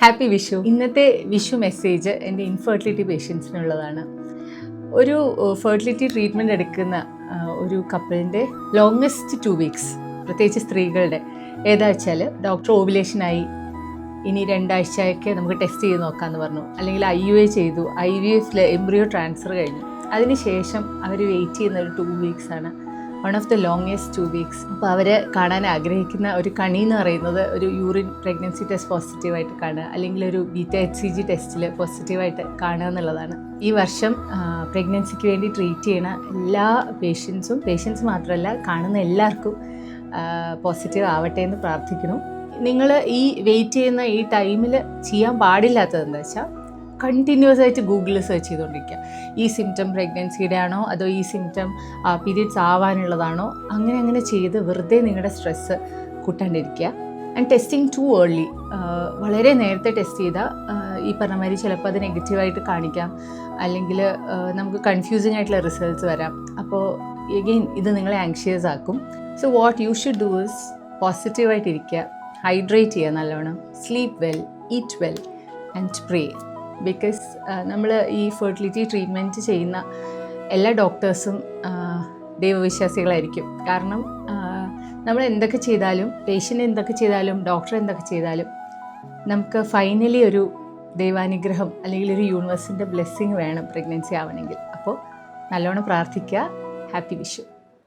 Happy Vishu. ഇന്നത്തെ Vishu message എൻ്റെ infertility പേഷ്യൻസിനുള്ളതാണ്. ഒരു ഫെർട്ടിലിറ്റി ട്രീറ്റ്മെൻറ്റ് എടുക്കുന്ന ഒരു കപ്പിളിൻ്റെ ലോങ്ങസ്റ്റ് 2 വീക്സ്, പ്രത്യേകിച്ച് സ്ത്രീകളുടെ, ഏതാ വെച്ചാൽ ഡോക്ടർ ഓവുലേഷനായി ഇനി 2 ആഴ്ചയൊക്കെ നമുക്ക് ടെസ്റ്റ് ചെയ്ത് നോക്കാമെന്ന് പറഞ്ഞു, അല്ലെങ്കിൽ IUI ചെയ്തു, IVF എംബ്രിയോ ട്രാൻസ്ഫർ കഴിഞ്ഞു. അതിനുശേഷം അവർ വെയിറ്റ് ചെയ്യുന്ന ഒരു 2 വീക്സാണ് one of the longest 2 weeks. അപ്പോൾ അവർ കാണാൻ ആഗ്രഹിക്കുന്ന ഒരു കണി എന്ന് പറയുന്നത് ഒരു യൂറിൻ പ്രഗ്നൻസി ടെസ്റ്റ് പോസിറ്റീവായിട്ട് കാണുക, അല്ലെങ്കിൽ ഒരു Beta-HCG ടെസ്റ്റിൽ പോസിറ്റീവായിട്ട് കാണുക എന്നുള്ളതാണ്. ഈ വർഷം പ്രഗ്നൻസിക്ക് വേണ്ടി ട്രീറ്റ് ചെയ്യുന്ന എല്ലാ പേഷ്യൻസ് മാത്രമല്ല, കാണുന്ന എല്ലാവർക്കും പോസിറ്റീവ് ആവട്ടെ എന്ന് പ്രാർത്ഥിക്കുന്നു. നിങ്ങൾ ഈ വെയിറ്റ് ചെയ്യുന്ന ഈ ടൈമിൽ ചെയ്യാൻ പാടില്ലാത്തത് എന്താ വെച്ചാൽ, കണ്ടിന്യൂസ് ആയിട്ട് ഗൂഗിളിൽ സെർച്ച് ചെയ്തുകൊണ്ടിരിക്കുക. ഈ സിംറ്റം പ്രഗ്നൻസിയുടെ ആണോ, അതോ ഈ സിംറ്റം പീരിയഡ്സ് ആവാനുള്ളതാണോ, അങ്ങനെ ചെയ്ത് വെറുതെ നിങ്ങളുടെ സ്ട്രെസ്സ് കൂട്ടാണ്ടിരിക്കുക. ആൻഡ് ടെസ്റ്റിംഗ് ടു ഏർലി, വളരെ നേരത്തെ ടെസ്റ്റ് ചെയ്താൽ ഈ പറഞ്ഞ മാതിരി ചിലപ്പോൾ അത് നെഗറ്റീവായിട്ട് കാണിക്കാം, അല്ലെങ്കിൽ നമുക്ക് കൺഫ്യൂസിങ് ആയിട്ടുള്ള റിസൾട്ട്സ് വരാം. അപ്പോൾ എഗെയിൻ ഇത് നിങ്ങളെ ആങ്ഷ്യസ് ആക്കും. So what you should do is പോസിറ്റീവായിട്ടിരിക്കുക, ഹൈഡ്രേറ്റ് ചെയ്യുക നല്ലോണം, sleep well, eat well and pray. Because നമ്മൾ ഈ ഫെർട്ടിലിറ്റി ട്രീറ്റ്മെൻറ്റ് ചെയ്യുന്ന എല്ലാ ഡോക്ടേഴ്സും ദൈവവിശ്വാസികളായിരിക്കും. കാരണം നമ്മൾ എന്തൊക്കെ ചെയ്താലും, പേഷ്യൻ്റ് എന്തൊക്കെ ചെയ്താലും, ഡോക്ടർ എന്തൊക്കെ ചെയ്താലും, നമുക്ക് ഫൈനലി ഒരു ദൈവാനുഗ്രഹം അല്ലെങ്കിൽ ഒരു യൂണിവേഴ്സിൻ്റെ ബ്ലെസ്സിങ് വേണം പ്രഗ്നൻസി ആവണമെങ്കിൽ. അപ്പോൾ നല്ലോണം പ്രാർത്ഥിക്കുക. ഹാപ്പി വിഷു.